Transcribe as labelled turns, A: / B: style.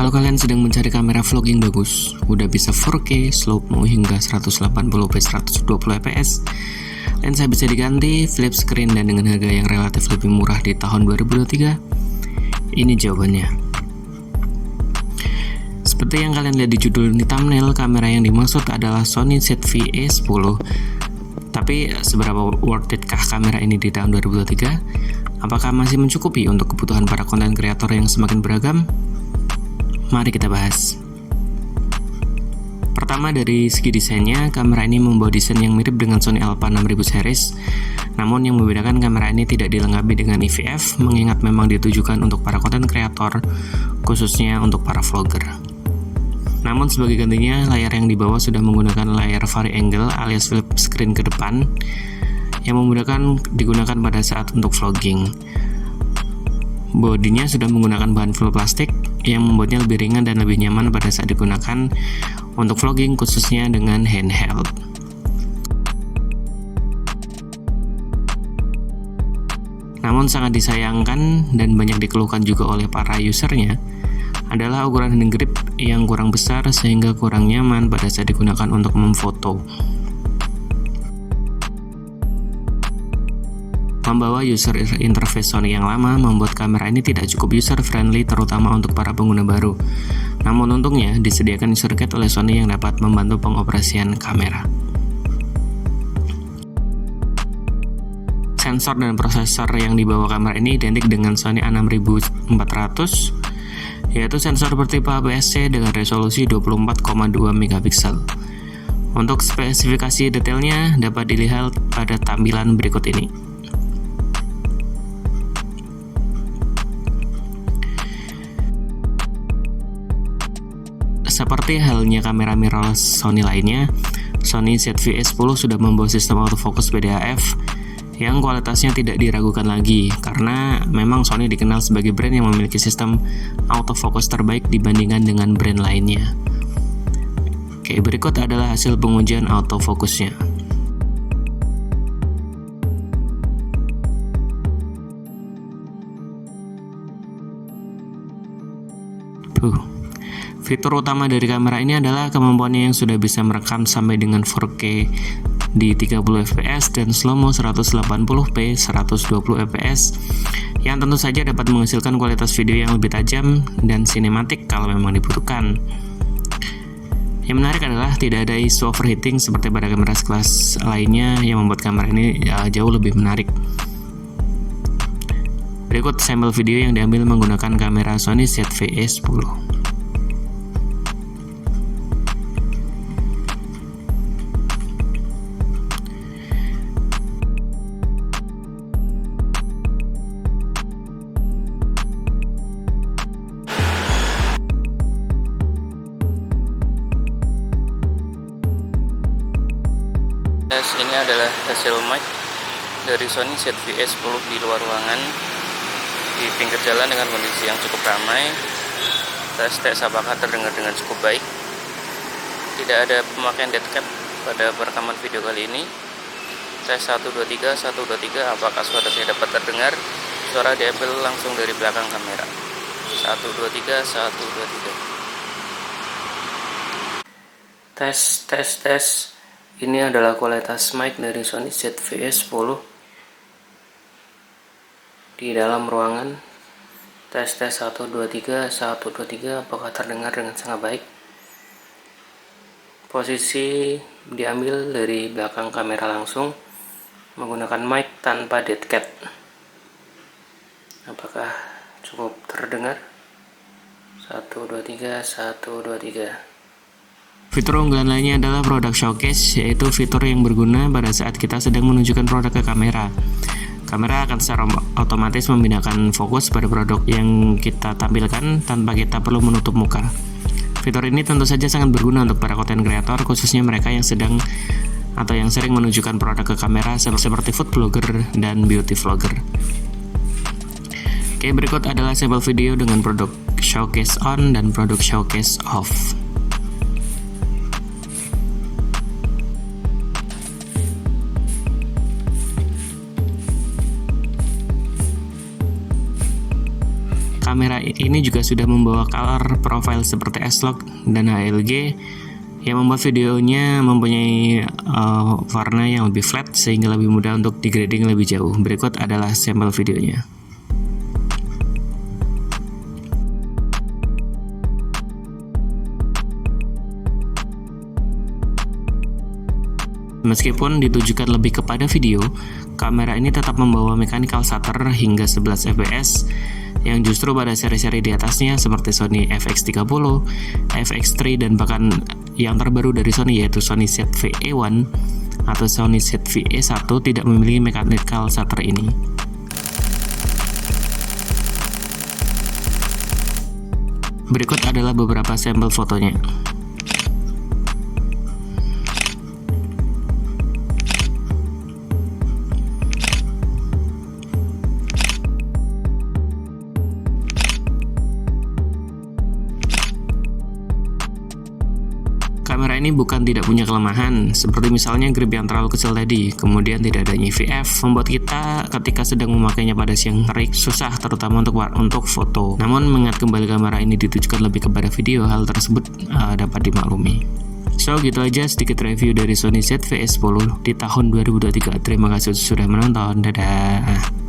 A: Kalau kalian sedang mencari kamera vlogging bagus, udah bisa 4K, slow mo hingga 180p 120fps, lensa bisa diganti, flip screen dan dengan harga yang relatif lebih murah di tahun 2023, ini jawabannya. Seperti yang kalian lihat di judul di thumbnail, kamera yang dimaksud adalah Sony ZV-E10. Tapi seberapa worth it kah kamera ini di tahun 2023? Apakah masih mencukupi untuk kebutuhan para konten kreator yang semakin beragam? Mari kita bahas. Pertama, dari segi desainnya, kamera ini membawa desain yang mirip dengan Sony Alpha 6000 series. Namun yang membedakan kamera ini tidak dilengkapi dengan EVF, mengingat memang ditujukan untuk para konten kreator, khususnya untuk para vlogger. Namun sebagai gantinya, layar yang dibawa sudah menggunakan layar vari-angle alias flip screen ke depan yang memudahkan digunakan pada saat untuk vlogging. Bodinya sudah menggunakan bahan full plastik yang membuatnya lebih ringan dan lebih nyaman pada saat digunakan untuk vlogging, khususnya dengan handheld. Namun sangat disayangkan dan banyak dikeluhkan juga oleh para usernya adalah ukuran hand grip yang kurang besar sehingga kurang nyaman pada saat digunakan untuk memfoto. Membawa user interface Sony yang lama membuat kamera ini tidak cukup user friendly, terutama untuk para pengguna baru. Namun untungnya disediakan user guide oleh Sony yang dapat membantu pengoperasian kamera. Sensor dan prosesor yang dibawa kamera ini identik dengan Sony A6400, yaitu sensor bertipe APS-C dengan resolusi 24,2 megapiksel. Untuk spesifikasi detailnya dapat dilihat pada tampilan berikut ini. Seperti halnya kamera mirrorless Sony lainnya, Sony ZV-E10 sudah membawa sistem autofocus PDAF yang kualitasnya tidak diragukan lagi, karena memang Sony dikenal sebagai brand yang memiliki sistem autofocus terbaik dibandingkan dengan brand lainnya. Oke, berikut adalah hasil pengujian autofocusnya. Fitur utama dari kamera ini adalah kemampuannya yang sudah bisa merekam sampai dengan 4K di 30 fps dan slow-mo 180p 120 fps yang tentu saja dapat menghasilkan kualitas video yang lebih tajam dan sinematik kalau memang dibutuhkan. Yang menarik adalah tidak ada isu overheating seperti pada kamera sekelas lainnya yang membuat kamera ini jauh lebih menarik. Berikut sampel video yang diambil menggunakan kamera Sony ZV-E10.
B: Ini adalah hasil mic dari Sony ZV-E10 di luar ruangan di pinggir jalan dengan kondisi yang cukup ramai. Tes apakah terdengar dengan cukup baik. Tidak ada pemakaian dead cap pada perekaman video kali ini. Tes 1 2 3 1 2 3, apakah suara saya dapat terdengar? Suara diambil langsung dari belakang kamera. 1 2 3 1 2 3. Tes. Ini adalah kualitas mic dari Sony ZV-E10 di dalam ruangan. Tes 1 2 3 1 2 3, apakah terdengar dengan sangat baik. Posisi diambil dari belakang kamera langsung menggunakan mic tanpa dead cat. Apakah cukup terdengar? 1 2 3 1 2 3.
A: Fitur unggulan lainnya adalah product showcase, yaitu fitur yang berguna pada saat kita sedang menunjukkan produk ke kamera. Kamera akan secara otomatis memindahkan fokus pada produk yang kita tampilkan tanpa kita perlu menutup muka. Fitur ini tentu saja sangat berguna untuk para konten kreator, khususnya mereka yang sedang atau yang sering menunjukkan produk ke kamera seperti food blogger dan beauty vlogger. Oke, berikut adalah sampel video dengan produk showcase on dan produk showcase off. Kamera ini juga sudah membawa color profile seperti S-Log dan HLG yang membuat videonya mempunyai warna yang lebih flat sehingga lebih mudah untuk degrading lebih jauh. Berikut adalah sampel videonya. Meskipun ditujukan lebih kepada video, kamera ini tetap membawa mechanical shutter hingga 11 fps yang justru pada seri-seri di atasnya seperti Sony FX30, FX3 dan bahkan yang terbaru dari Sony yaitu Sony ZV-E1 atau Sony ZV-E1 tidak memiliki mechanical shutter ini. Berikut adalah beberapa sampel fotonya. Kamera ini bukan tidak punya kelemahan, seperti misalnya grip yang terlalu kecil tadi, kemudian tidak adanya VF, membuat kita ketika sedang memakainya pada siang terik susah, terutama untuk foto. Namun mengingat kembali kamera ini ditujukan lebih kepada video, hal tersebut dapat dimaklumi. So, gitu aja sedikit review dari Sony ZV-E10 di tahun 2023. Terima kasih sudah menonton, dadah.